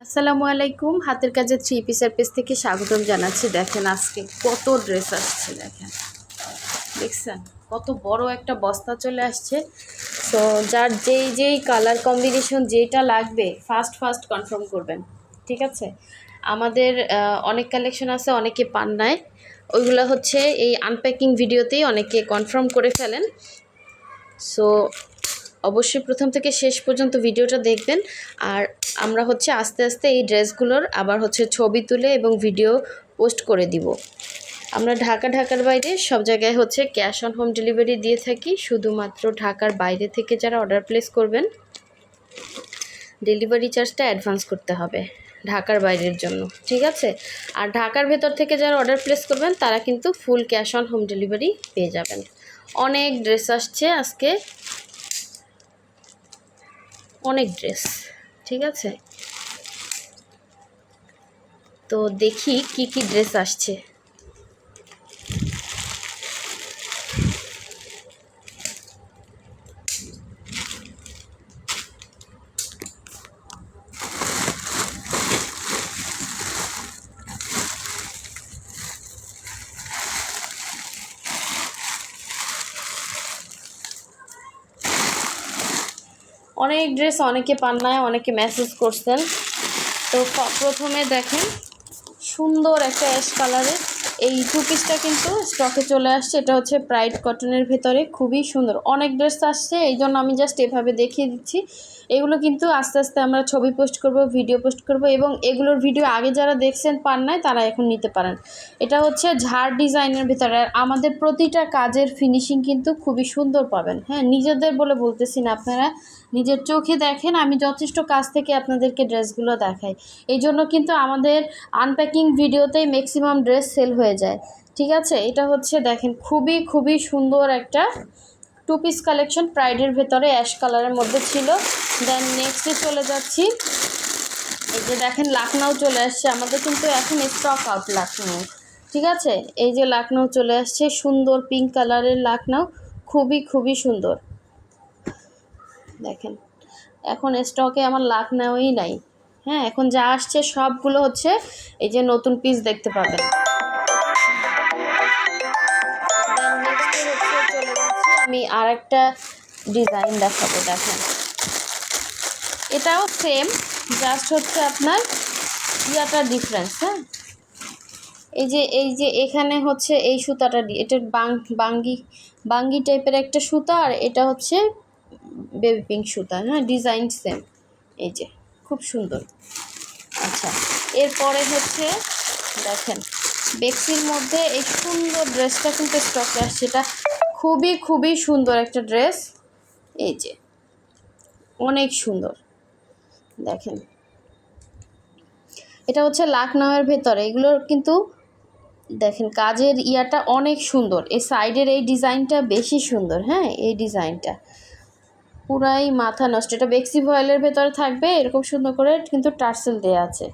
আসসালামু আলাইকুম। হাতের কাজের থ্রি পিসের পেজ থেকে স্বাগতম জানাচ্ছি। দেখেন আজকে কত ড্রেস আসছে, দেখছেন কত বড় একটা বস্তা চলে আসছে। সো যার যেই কালার কম্বিনেশন যেটা লাগবে ফার্স্ট কনফার্ম করবেন, ঠিক আছে? আমাদের অনেক কালেকশন আছে, অনেকে পান নাই, ওইগুলো হচ্ছে এই আনপ্যাকিং ভিডিওতেই অনেকে কনফার্ম করে ফেলেন। সো অবশ্যই প্রথম থেকে শেষ পর্যন্ত ভিডিওটা দেখবেন। আর আমরা হচ্ছে আস্তে আস্তে এই ড্রেসগুলোর আবার হচ্ছে ছবি তুলে এবং ভিডিও পোস্ট করে দিব। আমরা ঢাকার বাইরে সব জায়গায় হচ্ছে ক্যাশ অন হোম ডেলিভারি দিয়ে থাকি। শুধুমাত্র ঢাকার বাইরে থেকে যারা অর্ডার প্লেস করবেন ডেলিভারি চার্জটা অ্যাডভান্স করতে হবে ঢাকার বাইরের জন্য, ঠিক আছে? আর ঢাকার ভেতর থেকে যারা অর্ডার প্লেস করবেন তারা কিন্তু full cash on home delivery পেয়ে যাবেন। অনেক ড্রেস আসছে আজকে, অনেক ড্রেস, ঠিক আছে? তো দেখি কি কি ড্রেস আসছে। অনেক ড্রেস অনেকে পান নাই, অনেকে মেসেজ করছেন। তো প্রথমে দেখেন সুন্দর একটা অ্যাশ কালারের এই টু পিসটা কিন্তু স্টকে চলে আসছে। এটা হচ্ছে প্রাইড কটনের ভেতরে, খুবই সুন্দর। অনেক ড্রেস আসছে, এই জন্য আমি জাস্ট এভাবে দেখিয়ে দিচ্ছি। এগুলো কিন্তু আস্তে আস্তে আমরা ছবি পোস্ট করব, ভিডিও পোস্ট করব, এবং এগুলোর ভিডিও আগে যারা দেখছেন পান নাই তারা এখন নিতে পারেন। এটা হচ্ছে ঝাড় ডিজাইনের ভিতরে। আর আমাদের প্রতিটা কাজের ফিনিশিং কিন্তু খুবই সুন্দর পাবেন। হ্যাঁ, নিজেদের বলে বলতেছি না, আপনারা নিজের চোখে দেখেন। আমি যথেষ্ট কাছ থেকে আপনাদেরকে ড্রেসগুলো দেখাই, এই জন্য কিন্তু আমাদের আনপ্যাকিং ভিডিওতেই ম্যাক্সিমাম ড্রেস সেল হয়ে যায়, ঠিক আছে? এটা হচ্ছে দেখেন খুবই সুন্দর একটা টু পিস কালেকশন, প্রাইডের ভেতরে অ্যাশ কালারের মধ্যে ছিল। দেন নেক্সটে চলে যাচ্ছি। এই যে দেখেন লাখনৌ চলে আসছে আমাদের, কিন্তু এখন স্টক আউট লাখনৌ, ঠিক আছে? এই যে লাখনৌ চলে আসছে, সুন্দর পিঙ্ক কালারের লাখনৌ, খুবই সুন্দর। দেখেন এখন স্টকে আমার লাখনৌই নাই। হ্যাঁ, এখন যা আসছে সবগুলো হচ্ছে এই যে নতুন পিস দেখতে পাবেন। আমি আর একটা ডিজাইন দেখাবো। দেখেন এটাও সেম, জাস্ট হচ্ছে আপনার ইয়াটা ডিফারেন্স। হ্যাঁ, এই যে এখানে হচ্ছে এই সুতাটা দিয়ে, এটা বাঙ্গি টাইপের একটা সুতা, আর এটা হচ্ছে বেবি পিঙ্ক সুতা। হ্যাঁ, ডিজাইন সেম। এই যে খুব সুন্দর। আচ্ছা, এরপরে হচ্ছে দেখেন বেক্সির মধ্যে এই সুন্দর ড্রেসটা কিন্তু স্টকে আসছে। এটা খুবই সুন্দর একটা ড্রেস। এই যে অনেক সুন্দর, দেখেন এটা হচ্ছে লাখনৌয়ের ভেতরে। এগুলোর কিন্তু দেখেন কাজের ইয়াটা অনেক সুন্দর, এই সাইডের এই ডিজাইনটা বেশি সুন্দর। হ্যাঁ, এই ডিজাইনটা পুরাই মাথা নষ্ট। এটা বেক্সি ভয়েলের ভেতরে থাকবে, এরকম সুন্দর করে কিন্তু টার্সেল দেওয়া আছে,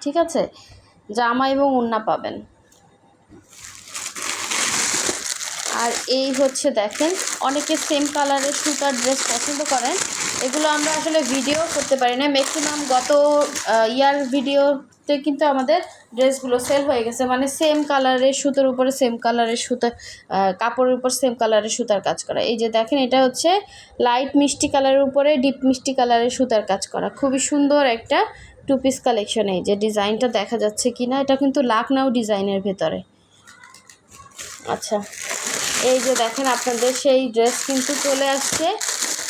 ঠিক আছে? জামা এবং ওড়না পাবেন। আর এই হচ্ছে দেখেন অনেকে সেম কালারের সুতার ড্রেস পছন্দ করেন। এগুলো আমরা আসলে ভিডিও করতে পারি না, ম্যাক্সিমাম গত ইয়ার ভিডিওতে কিন্তু আমাদের ড্রেসগুলো সেল হয়ে গেছে। মানে সেম কালারের সুতার উপরে সেম কালারের সুতা, কাপড়ের উপর সেম কালারের সুতার কাজ করা। এই যে দেখেন এটা হচ্ছে লাইট মিষ্টি কালারের উপরে ডিপ মিষ্টি কালারের সুতার কাজ করা, খুবই সুন্দর একটা টু পিস কালেকশন। এই যে ডিজাইনটা দেখা যাচ্ছে কি না, এটা কিন্তু লাখনৌ ডিজাইনের ভেতরে। আচ্ছা, এই যে দেখেন আপনাদের সেই ড্রেস কিন্তু চলে আসছে।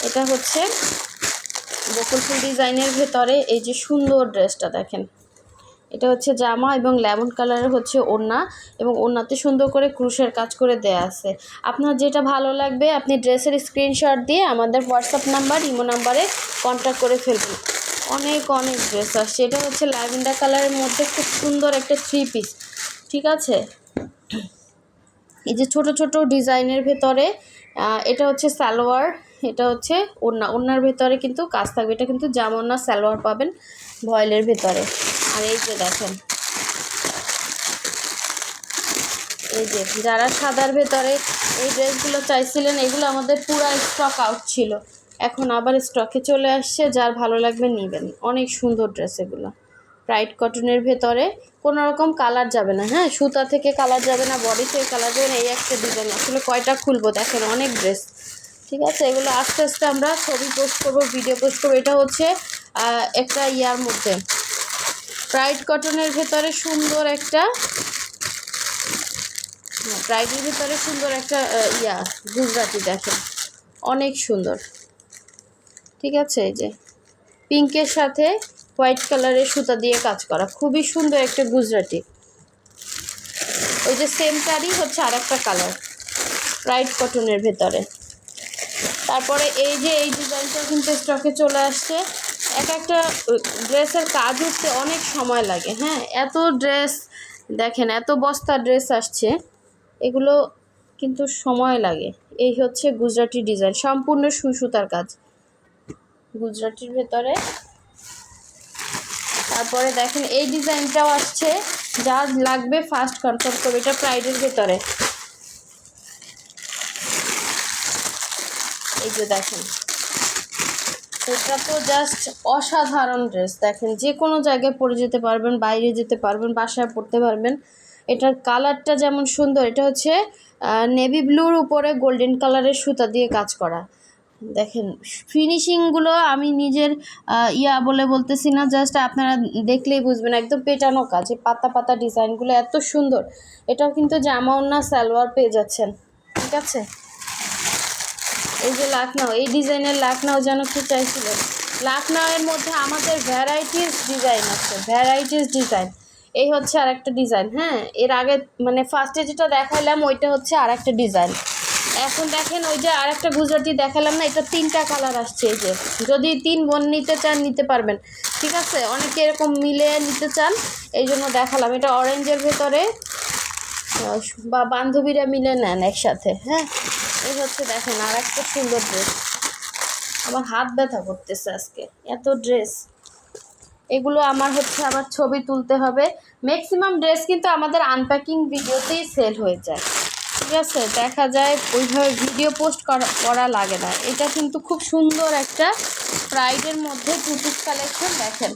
এটা হচ্ছে বকুল ফুল ডিজাইনের ভেতরে। এই যে সুন্দর ড্রেসটা দেখেন, এটা হচ্ছে জামা এবং লেমন কালারের হচ্ছে ওড়না, এবং ওড়নাতে সুন্দর করে ক্রুশের কাজ করে দেয়া আছে। আপনার যেটা ভালো লাগবে আপনি ড্রেসের স্ক্রিনশট দিয়ে আমাদের হোয়াটসঅ্যাপ নাম্বার, ইমো নাম্বারে কন্ট্যাক্ট করে ফেলবেন। অনেক ড্রেস আসছে। এটা হচ্ছে ল্যাভেন্ডার কালারের মধ্যে খুব সুন্দর একটা থ্রি পিস, ঠিক আছে? এই যে ছোট ডিজাইনের ভেতরে, এটা হচ্ছে সালোয়ার, এটা হচ্ছে ওড়নার ভেতরে কিন্তু কাজ থাকবে। এটা কিন্তু জামা না, সালোয়ার পাবেন ভয়েলের ভেতরে। আর এই যে দেখেন, এই যে যারা সাদার ভেতরে এই ড্রেসগুলো চাইছিলেন, এগুলো আমাদের পুরো স্টক আউট ছিল, এখন আবার স্টকে চলে আসছে। যার ভালো লাগবে নেবেন, অনেক সুন্দর ড্রেস এগুলো। প্রাইড কটনের ভেতরে কোনো রকম কালার যাবে না, হ্যাঁ, সুতা থেকে কালার যাবে না, বডি থেকে কালার যাবে না। এই একটা ডিজাইন, আসলে কয়টা খুলবো দেখেন, অনেক ড্রেস। ঠিক আছে, এগুলো আস্তে আস্তে আমরা ছবি পোস্ট করবো, ভিডিও পোস্ট করবো। এটা হচ্ছে একটা ইয়ার মধ্যে প্রাইড কটনের ভেতরে সুন্দর একটা, প্রাইডের ভেতরে সুন্দর একটা গুজরাটি, দেখেন অনেক সুন্দর। ঠিক আছে, এই যে পিঙ্কের সাথে হোয়াইট কালারের সুতা দিয়ে কাজ করা, খুবই সুন্দর একটা গুজরাটি। ওই যে সেমটারই হচ্ছে আর একটা কালার প্রাইড কটনের ভেতরে। তারপরে এই যে এই ডিজাইনটা কিন্তু স্টকে চলে আসছে। এক একটা ড্রেসের কাজ উঠতে অনেক সময় লাগে, হ্যাঁ, এত ড্রেস দেখেন, এত বস্তা ড্রেস আসছে, এগুলো কিন্তু সময় লাগে। এই হচ্ছে গুজরাটি ডিজাইন, সম্পূর্ণ সুই সুতার কাজ গুজরাটির ভেতরে। তারপরে দেখেন এই ডিজাইনটাও আসছে, যার লাগবে ফার্স্ট কনফার্ম করবে। এটা প্রাইডের ভেতরে, এই যে দেখেন, এটা তো জাস্ট অসাধারণ ড্রেস। দেখেন যে কোনো জায়গায় পরে যেতে পারবেন, বাইরে যেতে পারবেন, বাসায় পরতে পারবেন। এটার কালারটা যেমন সুন্দর, এটা হচ্ছে নেভি ব্লুর উপরে গোল্ডেন কালারের সুতা দিয়ে কাজ করা। দেখেন ফিনিশিংগুলো আমি নিজের বলে বলতেছি না, জাস্ট আপনারা দেখলেই বুঝবেন, একদম পেটানো কাজ। এই পাতা পাতা ডিজাইনগুলো এত সুন্দর। এটাও কিন্তু জামা ওড়না সালোয়ার পেয়ে যাচ্ছেন। ঠিক আছে, এই যে লাখনাও, এই ডিজাইনের লাখনাও যেন কি চাইছিলেন। লাখনাওয়ের মধ্যে আমাদের ভ্যারাইটিস ডিজাইন আছে, ভ্যারাইটিস ডিজাইন। এই হচ্ছে আর একটা ডিজাইন, হ্যাঁ, এর আগে মানে ফার্স্টে যেটা দেখাইলাম ওইটা হচ্ছে আর একটা ডিজাইন। এখন দেখেন ওই যে আর একটা গুজরাটি দেখালাম না, এটা 3টা কালার আসছে। এই যে যদি 3 বোন নিতে চান নিতে পারবেন। ঠিক আছে, অনেকে এরকম মিলে নিতে চান, এই জন্য দেখালাম। এটা অরেঞ্জের ভেতরে, বা বান্ধবীরা মিলে নেন একসাথে, হ্যাঁ। এই হচ্ছে দেখেন আর একটা সুন্দর ড্রেস। আমার হাত ব্যথা করতেছে আজকে, এত ড্রেস। এগুলো আমার হচ্ছে আবার ছবি তুলতে হবে। ম্যাক্সিমাম ড্রেস কিন্তু আমাদের আনপ্যাকিং ভিডিওতেই সেল হয়ে যায়। ঠিক আছে, দেখা যায় ওইভাবে ভিডিও পোস্ট করা লাগে না। এটা কিন্তু খুব সুন্দর একটা প্রাইডের মধ্যে টু পিস কালেকশন। দেখেন,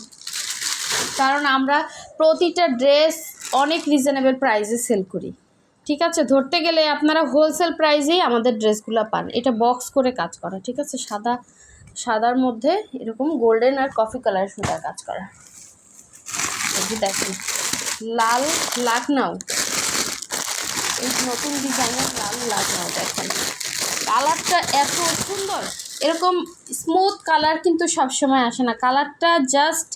কারণ আমরা প্রতিটা ড্রেস অনেক রিজনেবল প্রাইসে সেল করি। ঠিক আছে, ধরতে গেলে আপনারা হোলসেল প্রাইসেই আমাদের ড্রেসগুলো পান। এটা বক্স করে কাজ করা। ঠিক আছে, সাদার মধ্যে এরকম গোল্ডেন আর কফি কালার সুতার কাজ করা। এই যে দেখেন লাল লাখনাও, এই নতুন ডিজাইনের লাল লাখনাও, দেখেন কালারটা এত সুন্দর। এরকম স্মুথ কালার কিন্তু সবসময় আসে না। কালারটা জাস্ট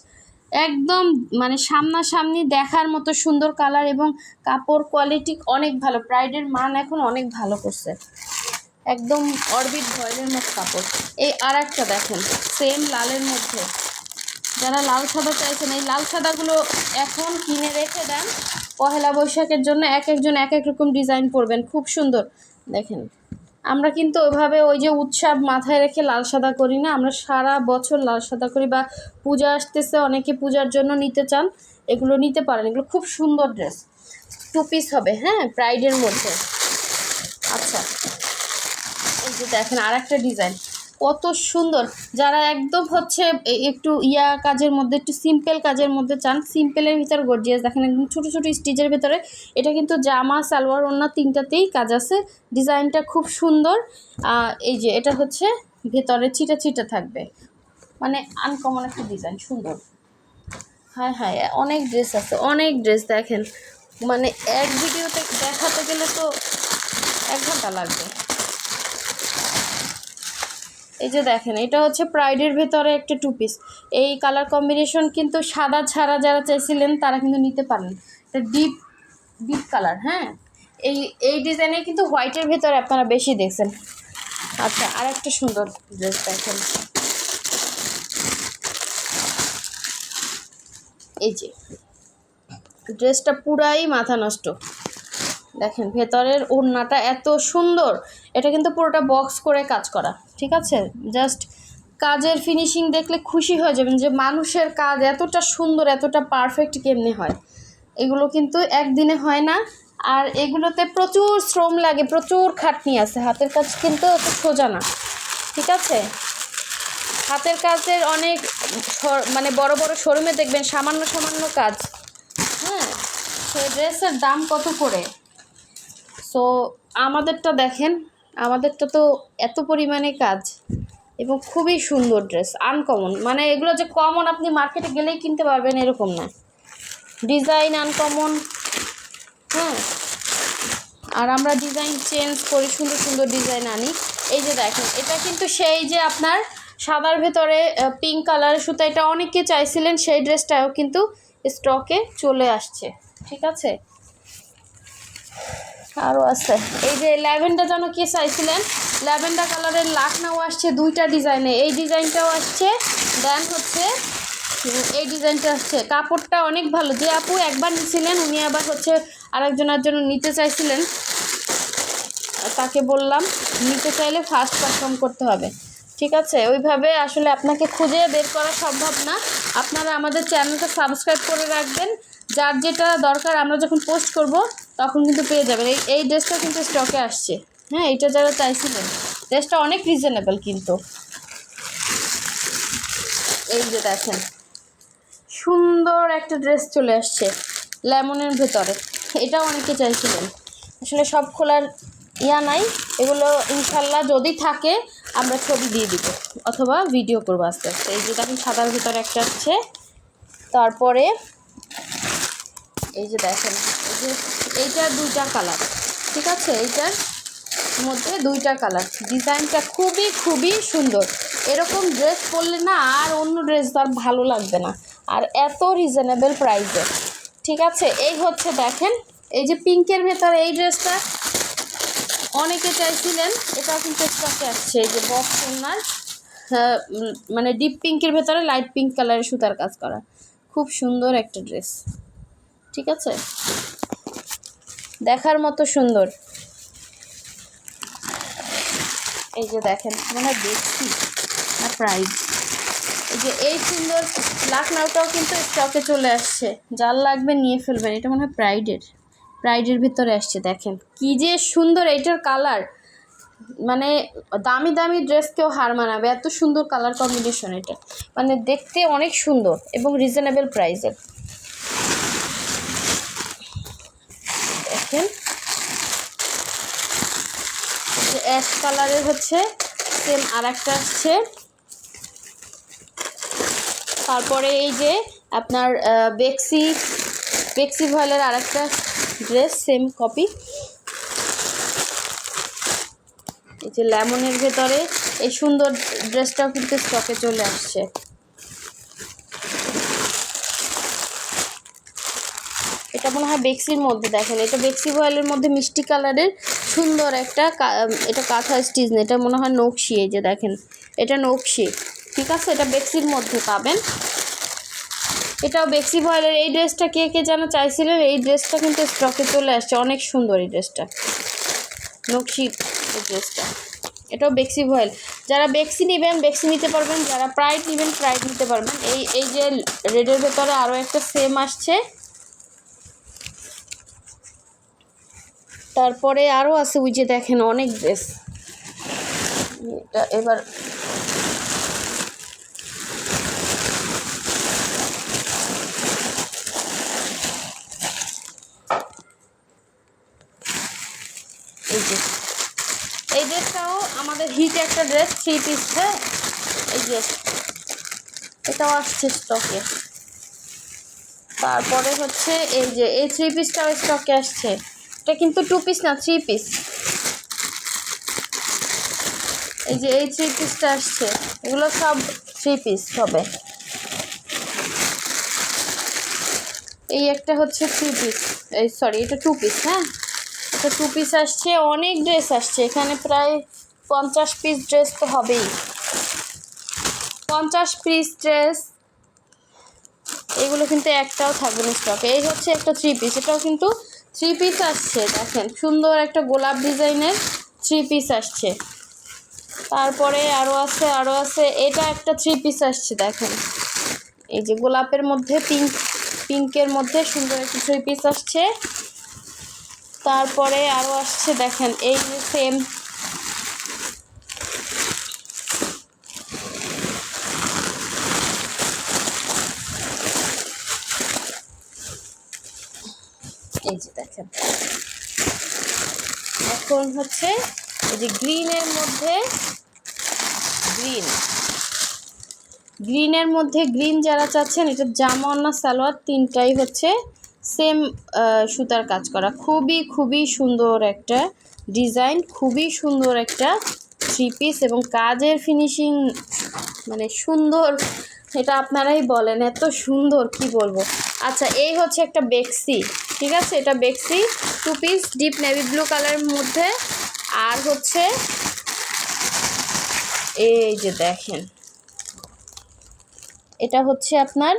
একদম মানে সামনাসামনি দেখার মতো সুন্দর কালার, এবং কাপড় কোয়ালিটি অনেক ভালো। প্রাইডের মান এখন অনেক ভালো করছে, একদম অরবিট ভয়েলের মতো কাপড়। এই আর একটা দেখেন সেম লালের মধ্যে, যারা লাল সাদা চাইছেন, এই লাল সাদাগুলো এখন কিনে রেখে দেন, পহেলা বৈশাখের জন্য একজন এক এক রকম ডিজাইন পরবেন, খুব সুন্দর। দেখেন আমরা কিন্তু ওইভাবে ওই যে উৎসব মাথায় রেখে লাল সাদা করি না, আমরা সারা বছর লাল সাদা করি। বা পূজা আসতেছে, অনেকে পূজার জন্য নিতে চান, এগুলো নিতে পারেন। এগুলো খুব সুন্দর ড্রেস, 2 পিস হবে, হ্যাঁ, প্রাইডের মধ্যে। আচ্ছা, এই যে দেখেন আর একটা ডিজাইন, কত সুন্দর। যারা একদম হচ্ছে একটু কাজের মধ্যে, একটু সিম্পল কাজের মধ্যে চান, সিম্পলের ভিতরে গর্জিয়াস, দেখেন একদম ছোটো ছোটো স্টিচের ভিতরে। এটা কিন্তু জামা সালোয়ার ওড়না 3টাতেই কাজ আছে। ডিজাইনটা খুব সুন্দর। এই যে এটা হচ্ছে ভেতরে ছিটা ছিটা থাকবে, মানে আনকমন একটা ডিজাইন, সুন্দর। হ্যাঁ হ্যাঁ, অনেক ড্রেস আছে, অনেক ড্রেস। দেখেন মানে এক ভিডিওতে দেখাতে গেলে তো 1 ঘন্টা লাগবে। এই যে দেখেন এটা হচ্ছে প্রাইডের ভেতরে একটা 2 পিস। এই কালার কম্বিনেশন কিন্তু সাদা ছাড়া যারা চাইছিলেন তারা কিন্তু নিতে পারেন। এটা ডিপ কালার, হ্যাঁ। এই ডিজাইনে কিন্তু হোয়াইটের ভেতরে আপনারা বেশি দেখছেন। আচ্ছা, আর একটা সুন্দর ড্রেস দেখেন, এই যে ড্রেসটা পুরাই মাথা নষ্ট। দেখেন ভেতরের ওড়নাটা এত সুন্দর, এটা কিন্তু পুরোটা বক্স করে কাজ করা। ঠিক আছে, জাস্ট কাজের ফিনিশিং দেখলে খুশি হয়ে যাবেন যে মানুষের কাজ এতটা সুন্দর, এতটা পারফেক্ট কেমনে হয়। এগুলো কিন্তু একদিনে হয় না, আর এগুলোতে প্রচুর শ্রম লাগে, প্রচুর খাটনি আছে। হাতের কাজ কিন্তু অত সোজা না। ঠিক আছে, হাতের কাজের অনেক মানে বড় বড় শোরুমে দেখবেন সামান্য সামান্য কাজ, হ্যাঁ, সেই ড্রেসের দাম কত করে। সো আমাদেরটা দেখেন, আমাদেরটা তো এত পরিমাণে কাজ এবং খুবই সুন্দর ড্রেস, আনকমন, মানে এগুলো যে কমন আপনি মার্কেটে গেলেই কিনতে পারবেন এরকম না, ডিজাইন আনকমন, হ্যাঁ। আর আমরা ডিজাইন চেঞ্জ করি, সুন্দর সুন্দর ডিজাইন আনি। এই যে দেখেন, এটা কিন্তু সেই যে আপনার সাদার ভেতরে পিঙ্ক কালারের সুতা, এটা অনেকে চাইছিলেন, সেই ড্রেসটাও কিন্তু স্টকে চলে আসছে, ঠিক আছে। আরও আছে এই যে ল্যাভেন্ডার, যেন কে চাইছিলেন, ল্যাভেন্ডার কালারের লাখনাও আসছে দুইটা ডিজাইনে, এই ডিজাইনটাও আসছে, দেন হচ্ছে এই ডিজাইনটা আসছে। কাপড়টা অনেক ভালো, যে আপু একবার নিছিলেন উনি আবার হচ্ছে আরেকজনের জন্য নিতে চাইছিলেন, তাকে বললাম নিতে চাইলে ফার্স্ট পারফর্ম করতে হবে, ঠিক আছে। ওইভাবে আসলে আপনাকে খুঁজে বের করা সম্ভব না, আপনারা আমাদের চ্যানেলটা সাবস্ক্রাইব করে রাখবেন, যার যেটা দরকার আমরা যখন পোস্ট করব তখন কিন্তু পেয়ে যাবেন। এই ড্রেসটা কিন্তু স্টকে আসছে, হ্যাঁ, এইটা যারা চাইছিলেন, ড্রেসটা অনেক রিজনেবল কিন্তু। এই যে দেখেন সুন্দর একটা ড্রেস চলে আসছে লেমনের ভেতরে, এটাও অনেকে চাইছিলেন। আসলে সব খোলার নাই, এগুলো ইনশাল্লাহ যদি থাকে আমরা ছবি দিয়ে দিব অথবা ভিডিও করবো আস্তে আস্তে। এই যে দেখেন সাদার ভিতরে একটা আসছে, তারপরে এই যে দেখেন এই যে এইটার দুইটা কালার, ঠিক আছে, এইটার মধ্যে দুইটা কালার, ডিজাইনটা খুবই খুবই সুন্দর। এরকম ড্রেস পরলে না আর অন্য ড্রেস আর ভালো লাগবে না, আর এত রিজনেবল প্রাইসে, ঠিক আছে। এই হচ্ছে দেখেন এই যে পিঙ্কের ভেতরে এই ড্রেসটা অনেকে চাইছিলেন, এটাও কিন্তু স্টকে আসছে। এই যে বক্স কর্নার, মানে ডিপ পিঙ্কের ভেতরে লাইট পিঙ্ক কালারের সুতার কাজ করা, খুব সুন্দর একটা ড্রেস, ঠিক আছে, দেখার মতো সুন্দর। এই যে দেখেন, মনে হয় দেখছি না প্রাইস, এই যে এই সুন্দর লাখনাউটাও কিন্তু স্টকে চলে আসছে, যার লাগবে নিয়ে ফেলবেন। এটা মনে হয় প্রাইডের ভিতরে আসছে, দেখেন কি যে সুন্দর এইটার কালার, মানে দামি দামি ড্রেস কেউ হার মানাবে, এত সুন্দর কালার কম্বিনেশন, এটা মানে দেখতে অনেক সুন্দর এবং রিজনেবল প্রাইসের। দেখেন অ্যাশ কালারের হচ্ছে সেম আর একটা আসছে, তারপরে এই যে আপনার বেক্সি ভয়েলের আর একটা ড্রেস সেম কপি, এই যে লেমনের ভেতরে এই সুন্দর ড্রেসটাও কিন্তু স্টকে চলে আসছে। এটা মনে হয় বেক্সির মধ্যে, দেখেন এটা বেক্সি ভয়েলের মধ্যে মিষ্টি কালারের সুন্দর একটা, এটা কাঁথা স্টিচ না, এটা মনে হয় নকশি, এই যে দেখেন এটা নকশি, ঠিক আছে, এটা বেক্সির মধ্যে পাবেন। এটাও বেক্সি ভয়েলের। এই ড্রেসটা কে কে যেন চাইছিলেন, এই ড্রেসটা কিন্তু স্টকে চলে আসছে, অনেক সুন্দর এই ড্রেসটা, নকশি এই ড্রেসটা, এটাও বেক্সি ভয়েল। যারা বেক্সি নেবেন বেক্সি নিতে পারবেন, যারা প্রাইড নেবেন প্রাইড নিতে পারবেন। এই যে রেডের ভেতরে আরও একটা সেম আসছে, তারপরে আরও আছে ওই যে দেখেন অনেক ড্রেস। এটা এবার এই ড্রেসটাও আমাদের হিট একটা ড্রেস, 3 পিস, হ্যাঁ, এই যে এটাও আসছে স্টকে। তারপরে হচ্ছে এই যে এই 3 পিসটাও স্টকে আসছে, এটা কিন্তু 2 পিস না 3 পিস। এই যে এই 3 পিসটা আসছে, এগুলো সব 3 পিস হবে। এই একটা হচ্ছে 3 পিস, এই সরি এটা 2 পিস, হ্যাঁ, এটা 2 পিস আসছে। অনেক ড্রেস আসছে এখানে, প্রায় 50 পিস ড্রেস তো হবেই, 50 পিস ড্রেস, এগুলো কিন্তু একটাও থাকবে না স্টকে। এই হচ্ছে একটা 3 পিস, এটাও কিন্তু 3 পিস আসছে, দেখেন সুন্দর একটা গোলাপ ডিজাইনের 3 পিস আসছে। তারপরে আরও আছে, এটা একটা 3 পিস আসছে, দেখেন এই যে গোলাপের মধ্যে পিঙ্কের মধ্যে সুন্দর একটা 3 পিস আসছে। তারপরে আরও আসছে, দেখেন এই যে সেম এই যে দেখেন, এখন হচ্ছে এই যে গ্রিনের মধ্যে গ্রিন যারা চাচ্ছেন, এটা জামা না সালোয়ার তিনটাই হচ্ছে সেম সুতার কাজ করা, খুবই সুন্দর একটা ডিজাইন, খুবই সুন্দর একটা থ্রি পিস এবং কাজের ফিনিশিং মানে সুন্দর, এটা আপনারাই বলেন এত সুন্দর কি বলবো। আচ্ছা, এই হচ্ছে একটা বেক্সি, ঠিক আছে, এটা বেক্সি 2 পিস ডিপ নেভি ব্লু কালারের মধ্যে। আর হচ্ছে এই যে দেখেন, এটা হচ্ছে আপনার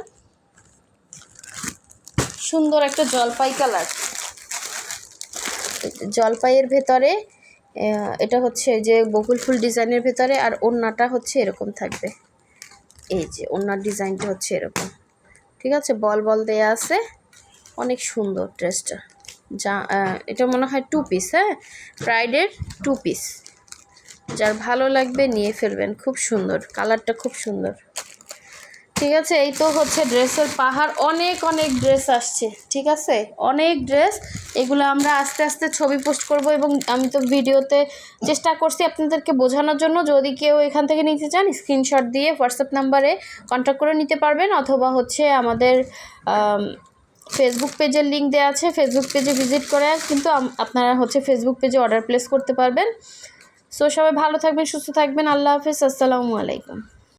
সুন্দর একটা জলপাই কালার, জলপাইয়ের ভেতরে এটা হচ্ছে যে বকুল ফুল ডিজাইনের ভেতরে, আর ওড়নাটা হচ্ছে এরকম থাকবে, এই যে ওড়নার ডিজাইনটা হচ্ছে এরকম, ঠিক আছে, বল দেয়া আছে, অনেক সুন্দর ড্রেসটা। যা এটা মনে হয় 2 পিস, হ্যাঁ, ব্রাইডের 2 পিস, যার ভালো লাগবে নিয়ে ফেলবেন, খুব সুন্দর কালারটা, খুব সুন্দর। ঠিক আছে, এই তো হচ্ছে ড্রেসের পাহাড়, অনেক ড্রেস আসছে, ঠিক আছে, অনেক ড্রেস, এগুলো আমরা আস্তে আস্তে ছবি পোস্ট করব এবং আমি তো ভিডিওতে চেষ্টা করছি আপনাদেরকে বোঝানোর জন্য। যদি কেউ এখান থেকে নিতে চান, স্ক্রিনশট দিয়ে হোয়াটসঅ্যাপ নাম্বারে কন্ট্যাক্ট করে নিতে পারবেন, অথবা হচ্ছে আমাদের ফেসবুক পেজের লিঙ্ক দেওয়া আছে, ফেসবুক পেজে ভিজিট করে কিন্তু আপনারা হচ্ছে ফেসবুক পেজে অর্ডার প্লেস করতে পারবেন। সো সবাই ভালো থাকবেন, সুস্থ থাকবেন, আল্লাহ হাফেজ, আসসালামু আলাইকুম।